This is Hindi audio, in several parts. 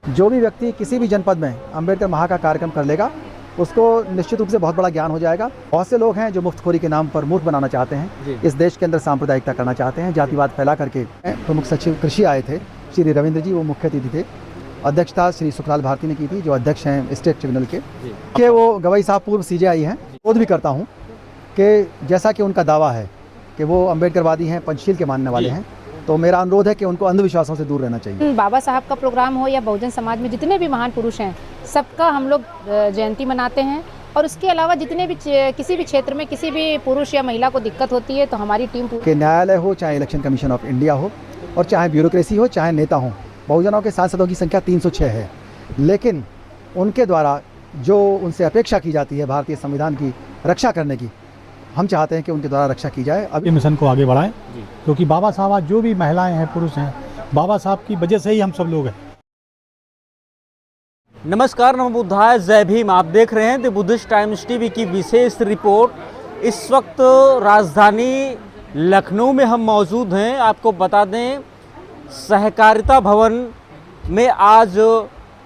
जो भी व्यक्ति किसी भी जनपद में अंबेडकर महा का कार्यक्रम कर लेगा उसको निश्चित रूप से बहुत बड़ा ज्ञान हो जाएगा। बहुत से लोग हैं जो मुफ्तखोरी के नाम पर मूर्ख बनाना चाहते हैं, इस देश के अंदर सांप्रदायिकता करना चाहते हैं, जातिवाद फैला करके। प्रमुख सचिव कृषि आए थे श्री रविंद्र जी, वो मुख्य अतिथि थे। अध्यक्षता श्री सुखलाल भारती ने की थी, जो अध्यक्ष हैं स्टेट ट्रिब्यूनल के वो गवाई साहब पूर्व CJI हैं। बोध भी करता हूँ कि जैसा कि उनका दावा है कि वो अम्बेडकरवादी हैं, पंचशील के मानने वाले हैं, तो मेरा अनुरोध है कि उनको अंधविश्वासों से दूर रहना चाहिए। बाबा साहब का प्रोग्राम हो या बहुजन समाज में जितने भी महान पुरुष हैं, सबका हम लोग जयंती मनाते हैं। और उसके अलावा जितने भी किसी भी क्षेत्र में किसी भी पुरुष या महिला को दिक्कत होती है तो हमारी टीम के न्यायालय हो, चाहे इलेक्शन कमीशन ऑफ इंडिया हो, और चाहे ब्यूरोक्रेसी हो, चाहे नेता हो, बहुजनों के सांसदों की संख्या 306 है, लेकिन उनके द्वारा जो उनसे अपेक्षा की जाती है भारतीय संविधान की रक्षा करने की, हम चाहते हैं कि उनके द्वारा रक्षा की जाए। अब मिशन को आगे बढ़ाएं, क्योंकि बाबा साहब आज जो भी महिलाएं हैं, पुरुष हैं, बाबा साहब की वजह से ही हम सब लोग हैं। नमस्कार, नमो बुद्धाय, जय भीम। आप देख रहे हैं द बुद्धिस्ट टाइम्स टीवी की विशेष रिपोर्ट। इस वक्त राजधानी लखनऊ में हम मौजूद हैं। आपको बता दें, सहकारिता भवन में आज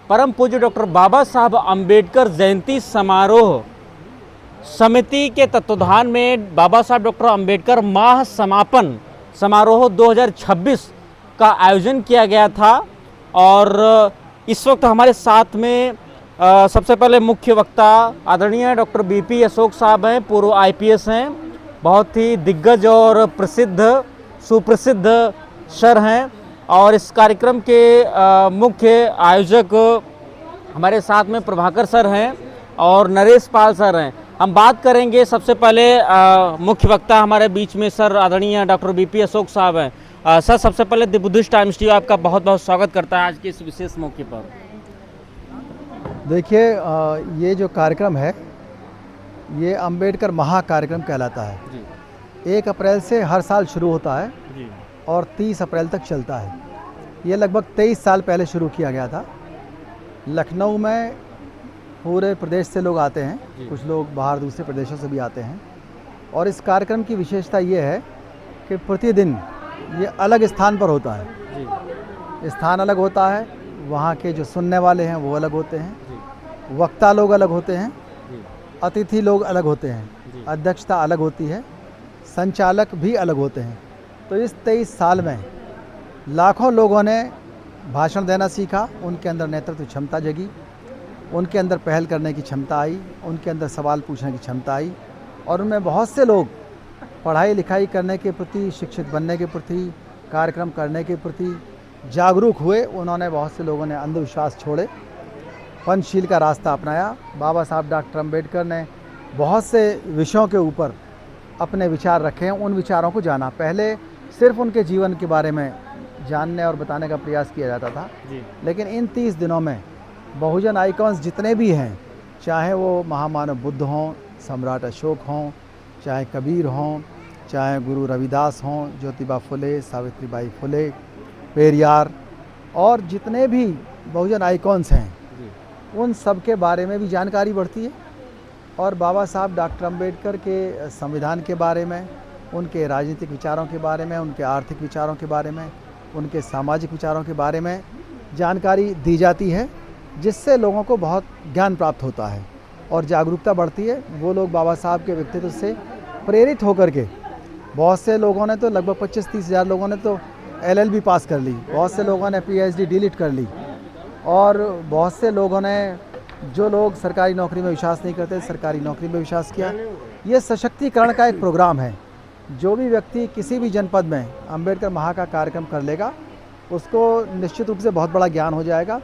परम पूज्य डॉक्टर बाबा साहब अम्बेडकर जयंती समारोह समिति के तत्वाधान में बाबा साहब डॉक्टर अम्बेडकर माह समापन समारोह 2026 का आयोजन किया गया था। और इस वक्त हमारे साथ में सबसे पहले मुख्य वक्ता आदरणीय डॉक्टर BP अशोक साहब हैं, पूर्व IPS हैं, बहुत ही दिग्गज और प्रसिद्ध सुप्रसिद्ध सर हैं। और इस कार्यक्रम के मुख्य आयोजक हमारे साथ में प्रभाकर सर हैं और नरेश पाल सर हैं। हम बात करेंगे, सबसे पहले मुख्य वक्ता हमारे बीच में सर आदरणीय डॉक्टर BP अशोक साहब हैं। सर, सबसे पहले द बुद्धिस्ट टाइम्स टीवी आपका बहुत बहुत स्वागत करता है आज के इस विशेष मौके पर। देखिए, ये जो कार्यक्रम है ये अम्बेडकर महा कार्यक्रम कहलाता है जी। 1 अप्रैल से हर साल शुरू होता है जी। और 30 अप्रैल तक चलता है। ये लगभग 23 साल पहले शुरू किया गया था। लखनऊ में पूरे प्रदेश से लोग आते हैं, कुछ लोग बाहर दूसरे प्रदेशों से भी आते हैं। और इस कार्यक्रम की विशेषता ये है कि प्रतिदिन ये अलग स्थान पर होता है जी। स्थान अलग होता है, वहाँ के जो सुनने वाले हैं वो अलग होते हैं जी। वक्ता लोग अलग होते हैं जी। अतिथि लोग अलग होते हैं जी। अध्यक्षता अलग होती है, संचालक भी अलग होते हैं। तो इस 23 साल में लाखों लोगों ने भाषण देना सीखा, उनके अंदर नेतृत्व क्षमता जगी, उनके अंदर पहल करने की क्षमता आई, उनके अंदर सवाल पूछने की क्षमता आई, और उनमें बहुत से लोग पढ़ाई लिखाई करने के प्रति, शिक्षित बनने के प्रति, कार्यक्रम करने के प्रति जागरूक हुए। उन्होंने, बहुत से लोगों ने अंधविश्वास छोड़े, पंचशील का रास्ता अपनाया। बाबा साहब डॉक्टर अम्बेडकर ने बहुत से विषयों के ऊपर अपने विचार रखे हैं, उन विचारों को जाना। पहले सिर्फ उनके जीवन के बारे में जानने और बताने का प्रयास किया जाता था जी। लेकिन इन 30 दिनों में बहुजन आइकॉन्स जितने भी हैं, चाहे वो महामानव बुद्ध हों, सम्राट अशोक हों, चाहे कबीर हों, चाहे गुरु रविदास हों, ज्योतिबा फुले, सावित्रीबाई फुले, पेरियार, और जितने भी बहुजन आइकॉन्स हैं उन सब के बारे में भी जानकारी बढ़ती है। और बाबा साहब डॉक्टर अम्बेडकर के संविधान के बारे में, उनके राजनीतिक विचारों के बारे में, उनके आर्थिक विचारों के बारे में, उनके सामाजिक विचारों के बारे में जानकारी दी जाती है, जिससे लोगों को बहुत ज्ञान प्राप्त होता है और जागरूकता बढ़ती है। वो लोग बाबा साहब के व्यक्तित्व से प्रेरित होकर के, बहुत से लोगों ने तो लगभग 25-30 हज़ार लोगों ने तो LLB पास कर ली, बहुत से लोगों ने PhD डिलीट कर ली, और बहुत से लोगों ने, जो लोग सरकारी नौकरी में विश्वास नहीं करते, सरकारी नौकरी में विश्वास किया। ये सशक्तिकरण का एक प्रोग्राम है। जो भी व्यक्ति किसी भी जनपद में अम्बेडकर महा का कार्यक्रम कर लेगा उसको निश्चित रूप से बहुत बड़ा ज्ञान हो जाएगा।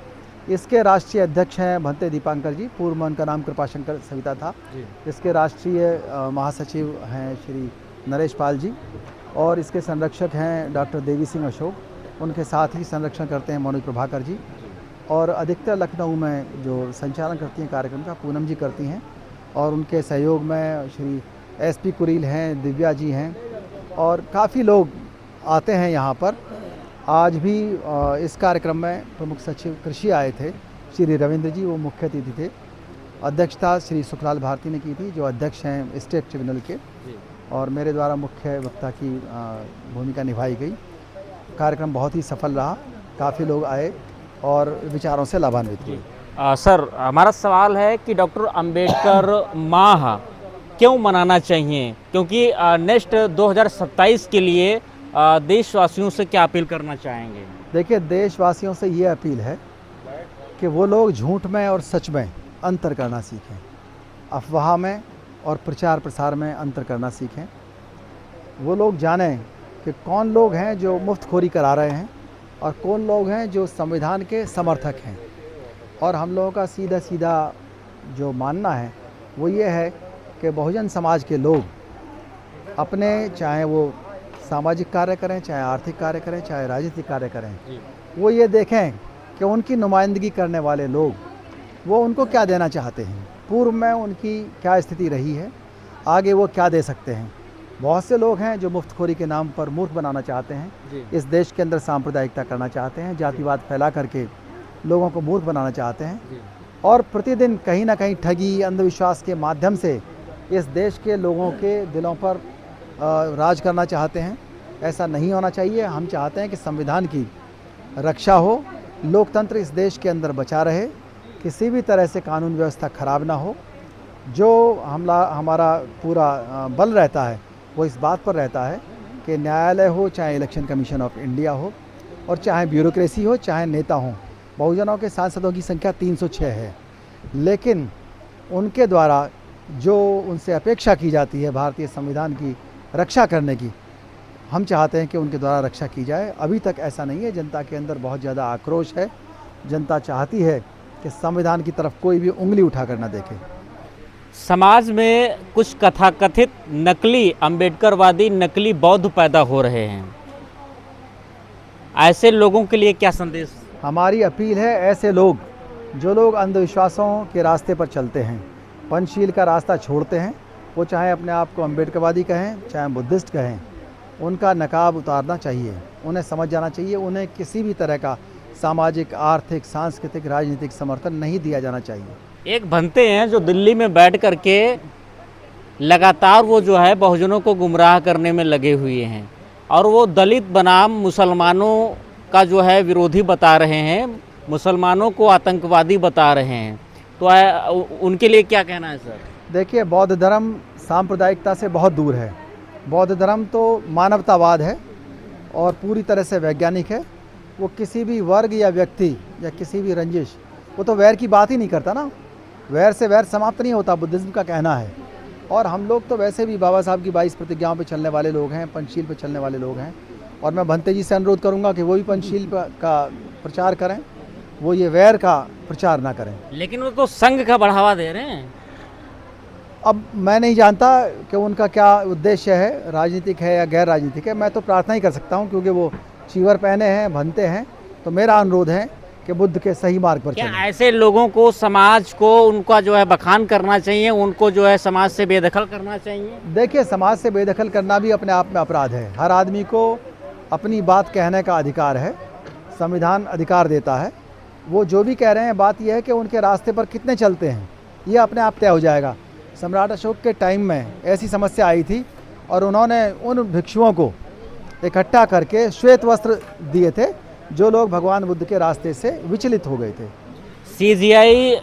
इसके राष्ट्रीय अध्यक्ष हैं भंते दीपांकर जी, पूर्व में उनका नाम कृपाशंकर सविता था। इसके राष्ट्रीय महासचिव हैं श्री नरेश पाल जी, और इसके संरक्षक हैं डॉक्टर देवी सिंह अशोक, उनके साथ ही संरक्षण करते हैं मनोज प्रभाकर जी, और अधिकतर लखनऊ में जो संचालन करती हैं कार्यक्रम का पूनम जी करती हैं, और उनके सहयोग में श्री SP कुरील हैं, दिव्या जी हैं, और काफ़ी लोग आते हैं यहाँ पर। आज भी इस कार्यक्रम में प्रमुख सचिव कृषि आए थे श्री रविंद्र जी, वो मुख्य अतिथि थे। अध्यक्षता श्री सुखलाल भारती ने की थी, जो अध्यक्ष हैं स्टेट ट्रिब्यूनल के, और मेरे द्वारा मुख्य वक्ता की भूमिका निभाई गई। कार्यक्रम बहुत ही सफल रहा, काफ़ी लोग आए, और विचारों से लाभान्वित हुए। सर, हमारा सवाल है कि डॉक्टर अंबेडकर माह क्यों मनाना चाहिए, क्योंकि नेक्स्ट 2027 के लिए देशवासियों से क्या अपील करना चाहेंगे? देखिए, देशवासियों से ये अपील है कि वो लोग झूठ में और सच में अंतर करना सीखें, अफवाह में और प्रचार प्रसार में अंतर करना सीखें। वो लोग जानें कि कौन लोग हैं जो मुफ्तखोरी करा रहे हैं और कौन लोग हैं जो संविधान के समर्थक हैं। और हम लोगों का सीधा सीधा जो मानना है वो ये है कि बहुजन समाज के लोग अपने, चाहे वो सामाजिक कार्य करें, चाहे आर्थिक कार्य करें, चाहे राजनीतिक कार्य करें, वो ये देखें कि उनकी नुमाइंदगी करने वाले लोग वो उनको क्या देना चाहते हैं, पूर्व में उनकी क्या स्थिति रही है, आगे वो क्या दे सकते हैं। बहुत से लोग हैं जो मुफ्तखोरी के नाम पर मूर्ख बनाना चाहते हैं, इस देश के अंदर सांप्रदायिकता करना चाहते हैं, जातिवाद फैला करके लोगों को मूर्ख बनाना चाहते हैं और प्रतिदिन कहीं ना कहीं ठगी, अंधविश्वास के माध्यम से इस देश के लोगों के दिलों पर राज करना चाहते हैं। ऐसा नहीं होना चाहिए। हम चाहते हैं कि संविधान की रक्षा हो, लोकतंत्र इस देश के अंदर बचा रहे, किसी भी तरह से कानून व्यवस्था खराब ना हो। जो हमारा पूरा बल रहता है वो इस बात पर रहता है कि न्यायालय हो, चाहे इलेक्शन कमीशन ऑफ इंडिया हो, और चाहे ब्यूरोक्रेसी हो, चाहे नेता हो। बहुजनों के सांसदों की संख्या 306 है, लेकिन उनके द्वारा जो उनसे अपेक्षा की जाती है भारतीय संविधान की रक्षा करने की, हम चाहते हैं कि उनके द्वारा रक्षा की जाए। अभी तक ऐसा नहीं है। जनता के अंदर बहुत ज़्यादा आक्रोश है। जनता चाहती है कि संविधान की तरफ कोई भी उंगली उठाकर न देखे। समाज में कुछ कथाकथित नकली अंबेडकरवादी, नकली बौद्ध पैदा हो रहे हैं, ऐसे लोगों के लिए क्या संदेश? हमारी अपील है, ऐसे लोग जो लोग अंधविश्वासों के रास्ते पर चलते हैं, पंचशील का रास्ता छोड़ते हैं, वो चाहे अपने आप को अंबेडकरवादी कहें, चाहे बुद्धिस्ट कहें, उनका नकाब उतारना चाहिए। उन्हें समझ जाना चाहिए उन्हें किसी भी तरह का सामाजिक, आर्थिक, सांस्कृतिक, राजनीतिक समर्थन नहीं दिया जाना चाहिए। एक भंते हैं जो दिल्ली में बैठ करके लगातार वो जो है बहुजनों को गुमराह करने में लगे हुए हैं और वो दलित बनाम मुसलमानों का जो है विरोधी बता रहे हैं, मुसलमानों को आतंकवादी बता रहे हैं। तो उनके लिए क्या कहना है सर? देखिए, बौद्ध धर्म सांप्रदायिकता से बहुत दूर है। बौद्ध धर्म तो मानवतावाद है और पूरी तरह से वैज्ञानिक है। वो किसी भी वर्ग या व्यक्ति या किसी भी रंजिश, वो तो वैर की बात ही नहीं करता ना। वैर से वैर समाप्त नहीं होता, बुद्धिज़्म का कहना है। और हम लोग तो वैसे भी बाबा साहब की 22 प्रतिज्ञाओं पे चलने वाले लोग हैं, पंचशील पे चलने वाले लोग हैं। और मैं भंते जी से अनुरोध करूंगा कि वो भी पंचशील का प्रचार करें, वो ये वैर का प्रचार ना करें। लेकिन वो तो संघ का बढ़ावा दे रहे हैं। अब मैं नहीं जानता कि उनका क्या उद्देश्य है, राजनीतिक है या गैर राजनीतिक है। मैं तो प्रार्थना ही कर सकता हूं, क्योंकि वो चीवर पहने हैं, भंते हैं। तो मेरा अनुरोध है कि बुद्ध के सही मार्ग पर चलें। ऐसे लोगों को, समाज को, उनका जो है बखान करना चाहिए, उनको जो है समाज से बेदखल करना चाहिए? देखिए, समाज से बेदखल करना भी अपने आप में अपराध है। हर आदमी को अपनी बात कहने का अधिकार है, संविधान अधिकार देता है। वो जो भी कह रहे हैं, बात यह है कि उनके रास्ते पर कितने चलते हैं, ये अपने आप तय हो जाएगा। सम्राट अशोक के टाइम में ऐसी समस्या आई थी और उन्होंने उन भिक्षुओं को इकट्ठा करके श्वेत वस्त्र दिए थे जो लोग भगवान बुद्ध के रास्ते से विचलित हो गए थे। CGI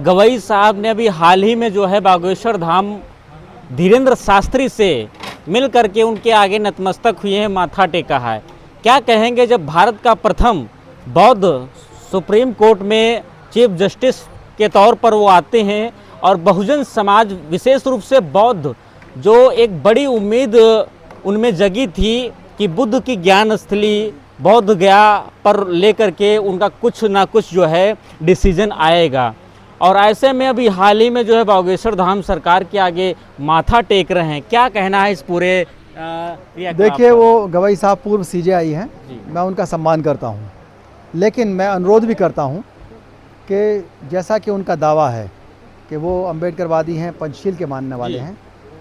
गवई साहब ने अभी हाल ही में जो है बागेश्वर धाम धीरेन्द्र शास्त्री से मिल करके उनके आगे नतमस्तक हुए हैं, माथा टेका है। क्या कहेंगे जब भारत का प्रथम बौद्ध सुप्रीम कोर्ट में चीफ जस्टिस के तौर पर वो आते हैं और बहुजन समाज, विशेष रूप से बौद्ध, जो एक बड़ी उम्मीद उनमें जगी थी कि बुद्ध की ज्ञान स्थली बौद्ध गया पर लेकर के उनका कुछ ना कुछ जो है डिसीजन आएगा, और ऐसे में अभी हाल ही में जो है बागेश्वर धाम सरकार के आगे माथा टेक रहे हैं। क्या कहना है इस पूरे देखिए, वो गवई साहब पूर्व CGI हैं, मैं उनका सम्मान करता हूं, लेकिन मैं अनुरोध भी करता हूं कि जैसा कि उनका दावा है कि वो अंबेडकरवादी हैं, पंचशील के मानने वाले हैं,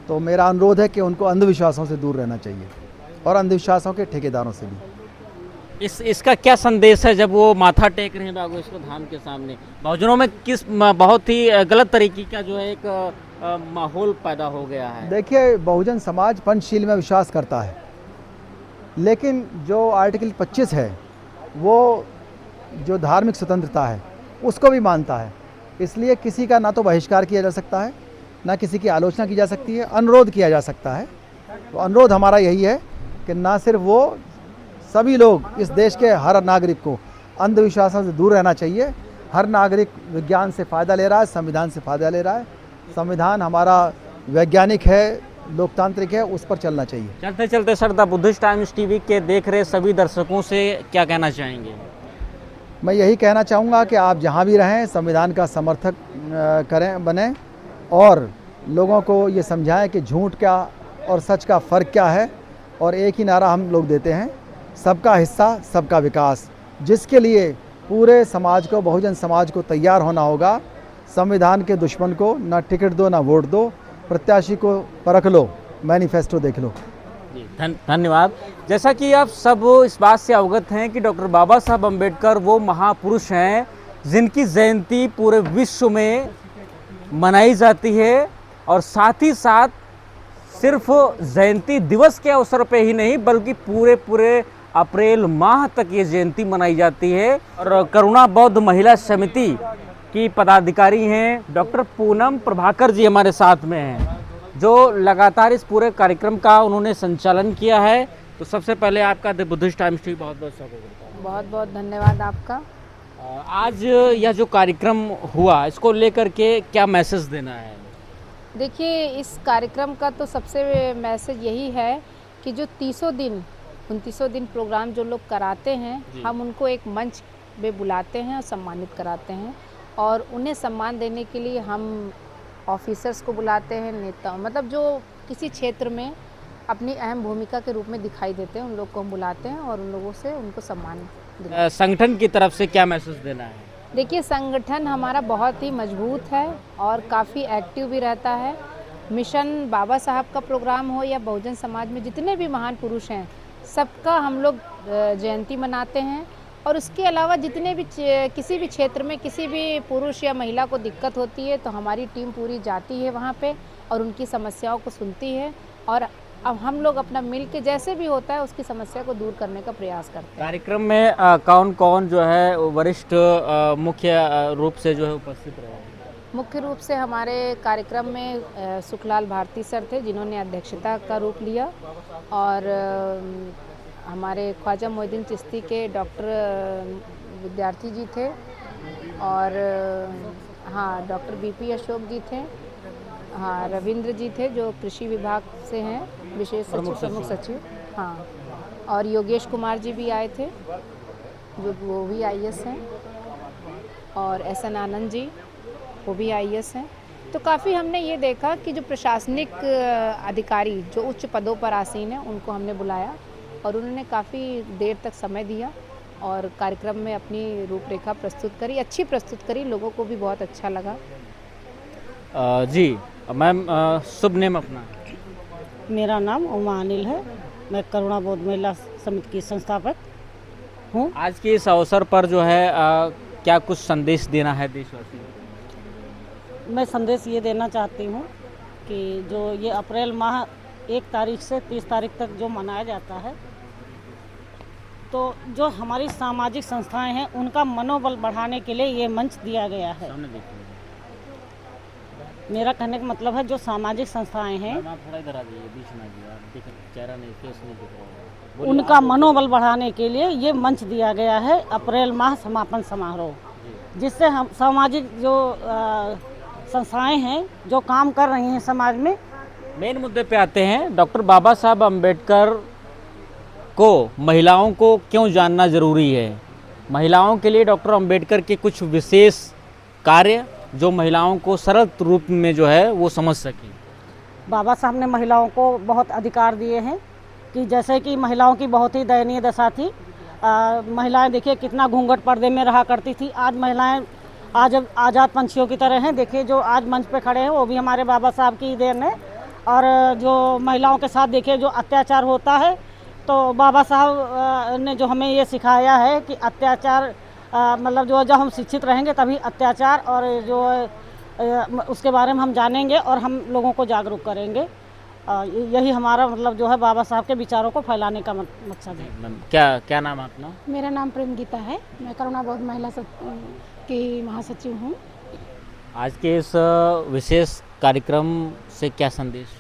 तो मेरा अनुरोध है कि उनको अंधविश्वासों से दूर रहना चाहिए और अंधविश्वासों के ठेकेदारों से भी। इसका क्या संदेश है जब वो माथा टेक रहे हैं बागेश्वर धाम के सामने? बहुजनों में किस बहुत ही गलत तरीके का जो है एक माहौल पैदा हो गया है। देखिए, बहुजन समाज पंचशील में विश्वास करता है, लेकिन जो आर्टिकल 25 है वो जो धार्मिक स्वतंत्रता है उसको भी मानता है। इसलिए किसी का ना तो बहिष्कार किया जा सकता है, ना किसी की आलोचना की जा सकती है, अनुरोध किया जा सकता है। तो अनुरोध हमारा यही है कि ना सिर्फ वो, सभी लोग, इस देश के हर नागरिक को अंधविश्वासों से दूर रहना चाहिए। हर नागरिक विज्ञान से फ़ायदा ले रहा है, संविधान से फ़ायदा ले रहा है। संविधान हमारा वैज्ञानिक है, लोकतांत्रिक है, उस पर चलना चाहिए। चलते चलते sir, the Buddhist times TV के देख रहे सभी दर्शकों से क्या कहना चाहेंगे? मैं यही कहना चाहूँगा कि आप जहाँ भी रहें संविधान का समर्थक बने और लोगों को ये समझाएं कि झूठ क्या और सच का फ़र्क क्या है। और एक ही नारा हम लोग देते हैं, सबका हिस्सा सबका विकास, जिसके लिए पूरे समाज को, बहुजन समाज को तैयार होना होगा। संविधान के दुश्मन को ना टिकट दो ना वोट दो, प्रत्याशी को परख लो, मैनिफेस्टो देख लो। धन्यवाद। जैसा कि आप सब इस बात से अवगत हैं कि डॉक्टर बाबा साहब अम्बेडकर वो महापुरुष हैं जिनकी जयंती पूरे विश्व में मनाई जाती है, और साथ ही साथ सिर्फ जयंती दिवस के अवसर पे ही नहीं बल्कि पूरे अप्रैल माह तक ये जयंती मनाई जाती है। और करुणा बौद्ध महिला समिति की पदाधिकारी हैं डॉक्टर पूनम प्रभाकर जी हमारे साथ में हैं, जो लगातार इस पूरे कार्यक्रम का उन्होंने संचालन किया है। तो सबसे पहले आपका द बुद्धिस्ट टाइम्स टीवी बहुत बहुत स्वागत करता हूं। बहुत बहुत धन्यवाद आपका। आज यह जो कार्यक्रम हुआ, इसको लेकर के क्या मैसेज देना है? देखिए, इस कार्यक्रम का तो सबसे मैसेज यही है कि जो 29 दिन प्रोग्राम जो लोग कराते हैं, हम उनको एक मंच पे बुलाते हैं और सम्मानित कराते हैं, और उन्हें सम्मान देने के लिए हम ऑफिसर्स को बुलाते हैं, नेता, मतलब जो किसी क्षेत्र में अपनी अहम भूमिका के रूप में दिखाई देते हैं, उन लोग को हम बुलाते हैं और उन लोगों से उनको सम्मान देते हैं। संगठन की तरफ से क्या मैसेज देना है? देखिए, संगठन हमारा बहुत ही मजबूत है और काफ़ी एक्टिव भी रहता है। मिशन बाबा साहब का प्रोग्राम हो या बहुजन समाज में जितने भी महान पुरुष हैं, सबका हम लोग जयंती मनाते हैं। और उसके अलावा जितने भी किसी भी क्षेत्र में किसी भी पुरुष या महिला को दिक्कत होती है तो हमारी टीम पूरी जाती है वहाँ पे और उनकी समस्याओं को सुनती है, और अब हम लोग अपना मिल के जैसे भी होता है उसकी समस्या को दूर करने का प्रयास करते हैं। कार्यक्रम में कौन कौन जो है वरिष्ठ मुख्य रूप से जो है उपस्थित रहे? मुख्य रूप से हमारे कार्यक्रम में सुखलाल भारती सर थे, जिन्होंने अध्यक्षता का रूप लिया, और हमारे ख्वाजा मोहिउद्दीन चिश्ती के डॉक्टर विद्यार्थी जी थे, और हाँ, डॉक्टर बीपी अशोक जी थे, हाँ, रविंद्र जी थे जो कृषि विभाग से हैं, विशेष सचिव, प्रमुख सचिव, हाँ, और योगेश कुमार जी भी आए थे जो वो भी IAS हैं, और SN आनंद जी वो भी IAS हैं। तो काफ़ी हमने ये देखा कि जो प्रशासनिक अधिकारी जो उच्च पदों पर आसीन हैं उनको हमने बुलाया, और उन्होंने काफ़ी देर तक समय दिया और कार्यक्रम में अपनी रूपरेखा प्रस्तुत करी, अच्छी प्रस्तुत करी, लोगों को भी बहुत अच्छा लगा। जी मैम, शुभ नेम अपना? मेरा नाम उमा अनिल है, मैं करुणा बौद्ध महिला समिति की संस्थापक हूँ। आज के इस अवसर पर जो है क्या कुछ संदेश देना है देशवासियों को? मैं संदेश ये देना चाहती हूँ कि जो ये अप्रैल माह 1 तारीख से 30 तारीख तक जो मनाया जाता है, तो जो हमारी सामाजिक संस्थाएं हैं उनका मनोबल बढ़ाने के लिए ये मंच दिया गया है। मेरा कहने का मतलब है जो सामाजिक संस्थाएं हैं उनका मनोबल बढ़ाने के लिए ये मंच दिया गया है, अप्रैल माह समापन समारोह, जिससे हम सामाजिक जो संस्थाएं हैं जो काम कर रही हैं समाज में। मेन मुद्दे पे आते हैं। डॉक्टर बाबा साहब अम्बेडकर को महिलाओं को क्यों जानना ज़रूरी है? महिलाओं के लिए डॉक्टर अम्बेडकर के कुछ विशेष कार्य जो महिलाओं को सरल रूप में जो है वो समझ सकें। बाबा साहब ने महिलाओं को बहुत अधिकार दिए हैं कि जैसे कि महिलाओं की बहुत ही दयनीय दशा थी। महिलाएं देखिए कितना घूंघट पर्दे में रहा करती थी, आज महिलाएं आज आज़ाद पंछियों की तरह हैं। देखिए जो आज मंच पे खड़े हैं वो भी हमारे बाबा साहब की देन है। और जो महिलाओं के साथ देखिए जो अत्याचार होता है, तो बाबा साहब ने जो हमें ये सिखाया है कि अत्याचार मतलब जो जब हम शिक्षित रहेंगे तभी अत्याचार और जो उसके बारे में हम जानेंगे और हम लोगों को जागरूक करेंगे। यही हमारा मतलब जो है बाबा साहब के विचारों को फैलाने का मकसद है। मैम, क्या क्या नाम है अपना? मेरा नाम प्रेम गीता है, मैं करुणा बौद्ध महिला की महासचिव हूँ। आज के इस विशेष कार्यक्रम से क्या संदेश?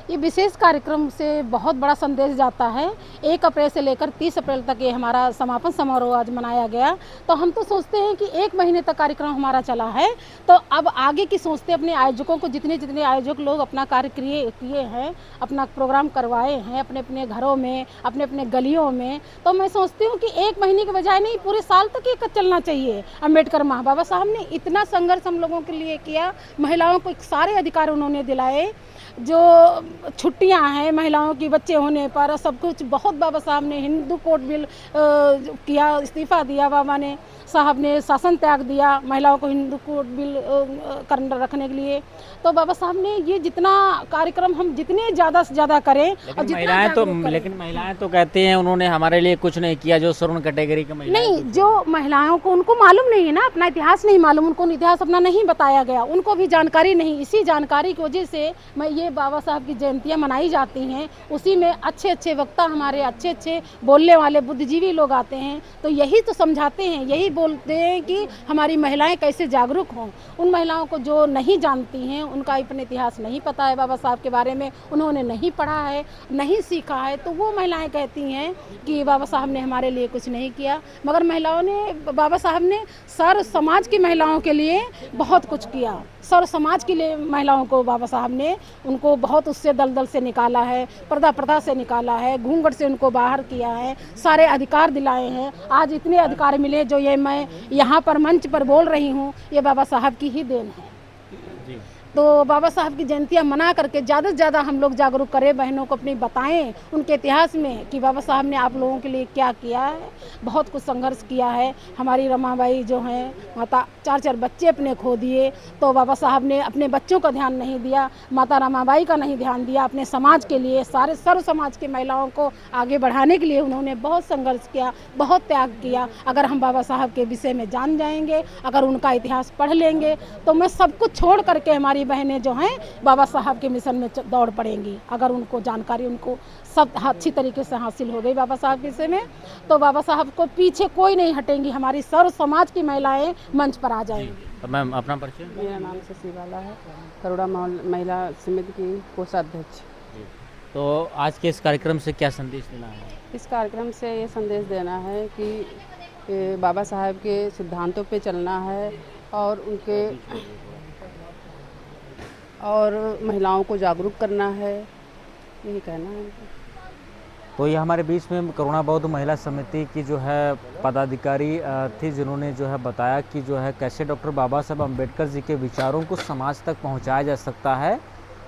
ये विशेष कार्यक्रम से बहुत बड़ा संदेश जाता है। 1 अप्रैल से लेकर 30 अप्रैल तक ये हमारा समापन समारोह आज मनाया गया। तो हम तो सोचते हैं कि 1 महीने तक कार्यक्रम हमारा चला है, तो अब आगे की सोचते अपने आयोजकों को, जितने आयोजक लोग अपना कार्य किए हैं, अपना प्रोग्राम करवाए हैं अपने अपने घरों में, अपने अपने गलियों में, तो मैं सोचती हूँ कि 1 महीने के बजाय नहीं, पूरे साल तक ये चलना चाहिए। अम्बेडकर बाबा साहब ने इतना संघर्ष हम लोगों के लिए किया, महिलाओं को सारे अधिकार उन्होंने दिलाए, जो छुट्टियां हैं महिलाओं की बच्चे होने पर, सब कुछ बहुत बाबा साहब ने, हिंदू कोड बिल किया, इस्तीफा दिया बाबा ने, साहब ने शासन त्याग दिया महिलाओं को हिंदू कोड बिल रखने के लिए। तो बाबा साहब ने ये जितना कार्यक्रम हम जितने ज़्यादा से ज़्यादा करें, और लेकिन महिलाएं तो कहती हैं उन्होंने हमारे लिए कुछ नहीं किया, जो श्रवण कैटेगरी की महिलाएं नहीं, जो महिलाओं को उनको मालूम नहीं है ना, अपना इतिहास नहीं मालूम, उनको इतिहास अपना नहीं बताया गया, उनको भी जानकारी नहीं। इसी जानकारी की वजह से मैं ये बाबा साहब की जयंतियाँ मनाई जाती हैं, उसी में अच्छे अच्छे वक्ता, हमारे अच्छे अच्छे बोलने वाले बुद्धिजीवी लोग आते हैं, तो यही तो समझाते हैं, यही बोलते हैं कि हमारी महिलाएं कैसे जागरूक हों। उन महिलाओं को जो नहीं जानती हैं, उनका अपने इतिहास नहीं पता है, बाबा साहब के बारे में उन्होंने नहीं पढ़ा है, नहीं सीखा है, तो वो महिलाएं कहती हैं कि बाबा साहब ने हमारे लिए कुछ नहीं किया। मगर महिलाओं ने, बाबा साहब ने सर्व समाज की महिलाओं के लिए बहुत कुछ किया। सर्व समाज के लिए महिलाओं को बाबा साहब ने, उनको बहुत उससे दलदल से निकाला है, पर्दा प्रथा से निकाला है, घूंघट से उनको बाहर किया है, सारे अधिकार दिलाए हैं। आज इतने अधिकार मिले जो ये मैं यहाँ पर मंच पर बोल रही हूँ, ये बाबा साहब की ही देन है। तो बाबा साहब की जयंतियाँ मना करके ज़्यादा से ज़्यादा हम लोग जागरूक करें, बहनों को अपनी बताएं उनके इतिहास में कि बाबा साहब ने आप लोगों के लिए क्या किया है, बहुत कुछ संघर्ष किया है। हमारी रमाबाई जो हैं माता, 4 बच्चे अपने खो दिए, तो बाबा साहब ने अपने बच्चों का ध्यान नहीं दिया, माता रमाबाई का नहीं ध्यान दिया, अपने समाज के लिए, सारे सर्व समाज के महिलाओं को आगे बढ़ाने के लिए उन्होंने बहुत संघर्ष किया, बहुत त्याग किया। अगर हम बाबा साहब के विषय में जान जाएंगे, अगर उनका इतिहास पढ़ लेंगे, तो मैं सब कुछ छोड़ करके हमारी बहनें जो हैं बाबा साहब के मिशन में दौड़ पड़ेंगी। अगर उनको जानकारी, उनको सब अच्छी तरीके से हासिल हो गई बाबा साहब के विषय में, तो बाबा साहब को पीछे कोई नहीं हटेंगी, हमारी सर्व समाज की महिलाएं मंच पर आ जाएंगी। मैम, अपना परिचय? मेरा नाम शशि बाला है, करुणा महिला समिति की कोषाध्यक्ष। तो आज के इस कार्यक्रम से क्या संदेश देना है? इस कार्यक्रम से ये संदेश देना है कि बाबा साहब के सिद्धांतों पे चलना है, और महिलाओं को जागरूक करना है, यही कहना है। तो ये हमारे बीच में करुणा बौद्ध महिला समिति की जो है पदाधिकारी थी, जिन्होंने जो है बताया कि जो है कैसे डॉक्टर बाबा साहब अम्बेडकर जी के विचारों को समाज तक पहुंचाया जा सकता है,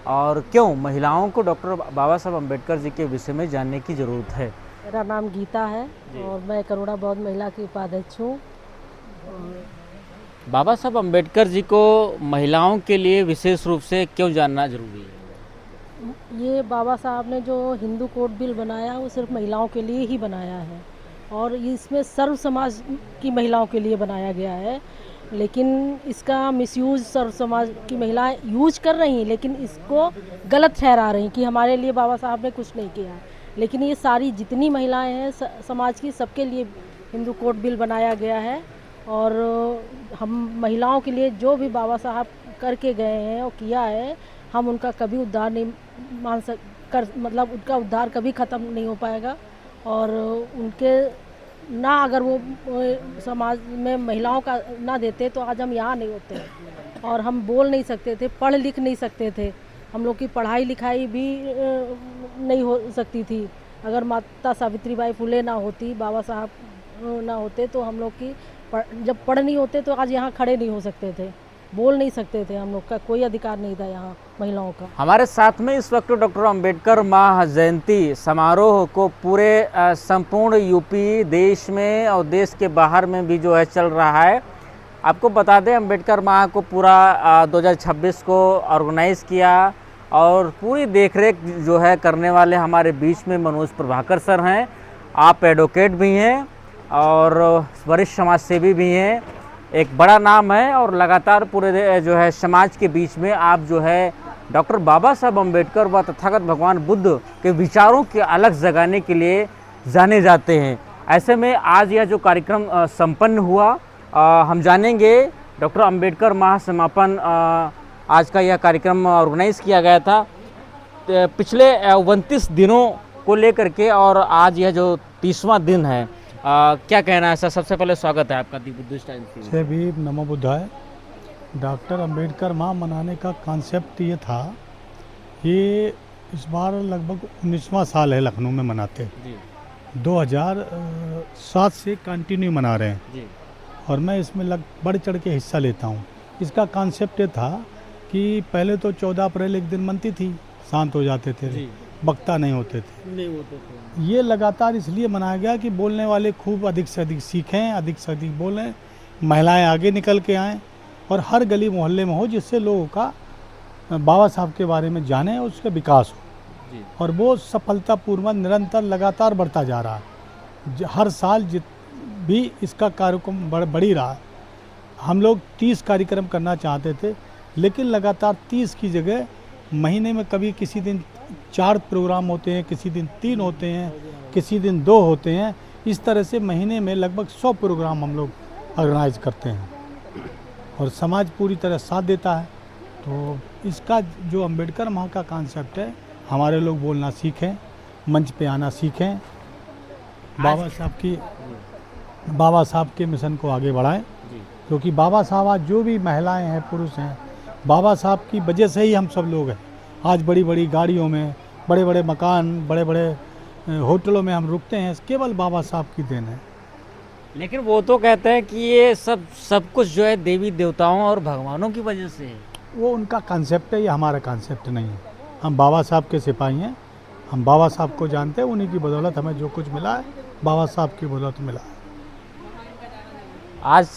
और क्यों महिलाओं को डॉक्टर बाबा साहब अम्बेडकर जी के विषय में जानने की ज़रूरत है। मेरा नाम गीता है और मैं करुणा बौद्ध महिला की उपाध्यक्ष हूँ। बाबा साहब अम्बेडकर जी को महिलाओं के लिए विशेष रूप से क्यों जानना जरूरी है? ये बाबा साहब ने जो हिंदू कोड बिल बनाया, वो सिर्फ महिलाओं के लिए ही बनाया है, और इसमें सर्व समाज की महिलाओं के लिए बनाया गया है। लेकिन इसका मिसयूज़ सर्व समाज की महिलाएं यूज कर रही हैं, लेकिन इसको गलत ठहरा रही कि हमारे लिए बाबा साहब ने कुछ नहीं किया। लेकिन ये सारी जितनी महिलाएं हैं समाज की, सबके लिए हिंदू कोड बिल बनाया गया है, और हम महिलाओं के लिए जो भी बाबा साहब करके गए हैं और किया है, हम उनका कभी उद्धार नहीं मतलब उनका उद्धार कभी ख़त्म नहीं हो पाएगा। और उनके ना अगर वो समाज में महिलाओं का ना देते तो आज हम यहाँ नहीं होते, और हम बोल नहीं सकते थे, पढ़ लिख नहीं सकते थे, हम लोग की पढ़ाई लिखाई भी नहीं हो सकती थी। अगर माता सावित्रीबाई फुले ना होती, बाबा साहब ना होते, तो हम लोग की जब पढ़ नहीं होते तो आज यहाँ खड़े नहीं हो सकते थे, बोल नहीं सकते थे, हम लोग का कोई अधिकार नहीं था यहाँ महिलाओं का। हमारे साथ में इस वक्त डॉक्टर अंबेडकर महाजयंती समारोह को पूरे संपूर्ण यूपी, देश में और देश के बाहर में भी जो है चल रहा है। आपको बता दें, अंबेडकर माह को पूरा 2026 को ऑर्गेनाइज़ किया, और पूरी देखरेख जो है करने वाले हमारे बीच में मनोज प्रभाकर सर हैं। आप एडवोकेट भी हैं और वरिष्ठ समाज सेवी भी हैं, एक बड़ा नाम है, और लगातार पूरे जो है समाज के बीच में आप जो है डॉक्टर बाबा साहब अम्बेडकर व तथागत भगवान बुद्ध के विचारों के अलग जगाने के लिए जाने जाते हैं। ऐसे में आज यह जो कार्यक्रम संपन्न हुआ, हम जानेंगे डॉक्टर अम्बेडकर महासमापन, आज का यह कार्यक्रम ऑर्गेनाइज किया गया था पिछले 29 दिनों को लेकर के, और आज यह जो 30वां दिन है। क्या कहना है सर? सबसे पहले स्वागत है आपका दी बुद्धिस्ट टाइम्स। जय भीम, नमो बुद्धाय। डॉक्टर अंबेडकर माह मनाने का कॉन्सेप्ट ये था, ये इस बार लगभग 19वां साल है लखनऊ में मनाते। 2007 से कंटिन्यू मना रहे हैं जी। और मैं इसमें बढ़ चढ़ के हिस्सा लेता हूँ। इसका कॉन्सेप्ट ये था कि पहले तो 14 अप्रैल एक दिन मनती थी, शांत हो जाते थे, वक्ता नहीं होते थे। ये लगातार इसलिए मनाया गया कि बोलने वाले खूब अधिक से अधिक सीखें, अधिक से अधिक बोलें, महिलाएं आगे निकल के आएँ और हर गली मोहल्ले में हो, जिससे लोगों का बाबा साहब के बारे में जाने और उसका विकास हो जी। और वो सफलतापूर्वक निरंतर लगातार बढ़ता जा रहा है। हर साल भी इसका कार्यक्रम बढ़ ही रहा है। हम लोग 30 कार्यक्रम करना चाहते थे, लेकिन लगातार 30 की जगह महीने में कभी किसी दिन 4 प्रोग्राम होते हैं, किसी दिन 3 होते हैं, किसी दिन 2 होते हैं। इस तरह से महीने में लगभग 100 प्रोग्राम हम लोग ऑर्गेनाइज करते हैं और समाज पूरी तरह साथ देता है। तो इसका जो अंबेडकर माह का कॉन्सेप्ट है, हमारे लोग बोलना सीखें, मंच पे आना सीखें, बाबा साहब के मिशन को आगे बढ़ाएं, क्योंकि बाबा साहब आज जो भी महिलाएं हैं, पुरुष हैं, बाबा साहब की वजह से ही हम सब लोग हैं। आज बड़ी बड़ी गाड़ियों में, बड़े बड़े मकान, बड़े बड़े होटलों में हम रुकते हैं, केवल बाबा साहब की देन है। लेकिन वो तो कहते हैं कि ये सब कुछ जो है देवी देवताओं और भगवानों की वजह से है। वो उनका कॉन्सेप्ट है, ये हमारा कॉन्सेप्ट नहीं है। हम बाबा साहब के सिपाही हैं, हम बाबा साहब को जानते हैं, उन्हीं की बदौलत हमें जो कुछ मिला है बाबा साहब की बदौलत मिला है। आज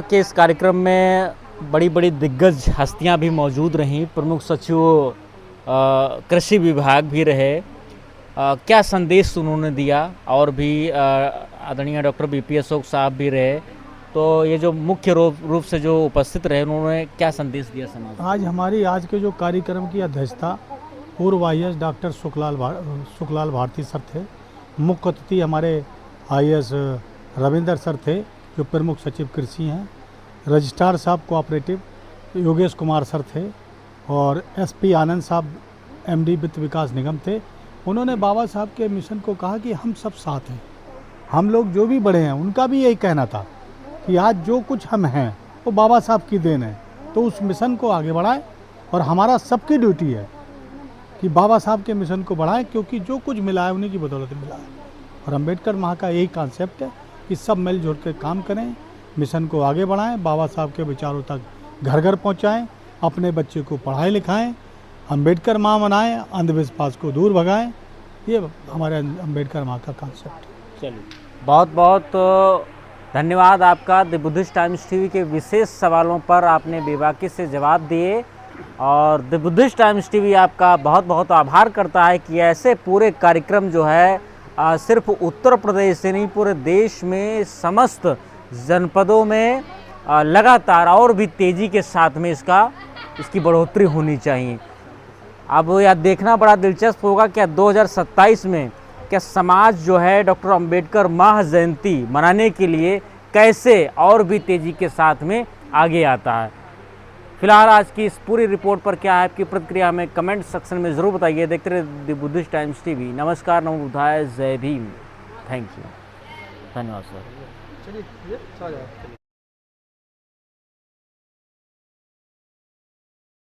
के इस कार्यक्रम में बड़ी बड़ी दिग्गज हस्तियां भी मौजूद रहीं, प्रमुख सचिव कृषि विभाग भी रहे। क्या संदेश उन्होंने दिया? और भी आदरणीय डॉक्टर बीपी अशोक साहब भी रहे। तो ये जो मुख्य रूप से जो उपस्थित रहे, उन्होंने क्या संदेश दिया समाज? आज के जो कार्यक्रम की अध्यक्षता पूर्व IAS doctor Sukhlal Bharti sir थे। मुख्य अतिथि हमारे IAS रविंदर सर थे, जो प्रमुख सचिव कृषि हैं। रजिस्ट्रार साहब कोऑपरेटिव योगेश कुमार सर थे, और SP आनंद साहब MD वित्त विकास निगम थे। उन्होंने बाबा साहब के मिशन को कहा कि हम सब साथ हैं, हम लोग जो भी बड़े हैं, उनका भी यही कहना था कि आज जो कुछ हम हैं वो बाबा साहब की देन है। तो उस मिशन को आगे बढ़ाएं, और हमारा सबकी ड्यूटी है कि बाबा साहब के मिशन को बढ़ाएं, क्योंकि जो कुछ मिला है उन्हीं की बदौलत मिला है। और अंबेडकर माह का यही कॉन्सेप्ट है कि सब मिलजुल के काम करें, मिशन को आगे बढ़ाएं, बाबा साहब के विचारों तक घर घर पहुँचाएँ, अपने बच्चे को पढ़ाएं लिखाएं, अंबेडकर माह मनाएं, अंधविश्वास को दूर भगाएं। ये हमारे अंबेडकर माह का कॉन्सेप्ट है। चलिए, बहुत बहुत धन्यवाद आपका। द बुद्धिस्ट टाइम्स टीवी के विशेष सवालों पर आपने बेबाकी से जवाब दिए, और द बुद्धिस्ट टाइम्स टीवी आपका बहुत बहुत आभार करता है कि ऐसे पूरे कार्यक्रम जो है सिर्फ उत्तर प्रदेश से नहीं, पूरे देश में समस्त जनपदों में लगातार और भी तेज़ी के साथ में इसकी बढ़ोतरी होनी चाहिए। अब यह देखना बड़ा दिलचस्प होगा क्या 2027 में क्या समाज जो है डॉक्टर अंबेडकर माह जयंती मनाने के लिए कैसे और भी तेज़ी के साथ में आगे आता है। फिलहाल आज की इस पूरी रिपोर्ट पर क्या है आपकी प्रतिक्रिया, हमें कमेंट सेक्शन में ज़रूर बताइए। देखते रहिए द बुद्धिस्ट टाइम्स टीवी। नमस्कार, नमो बुद्धाय, जय भीम, थैंक यू, धन्यवाद सर।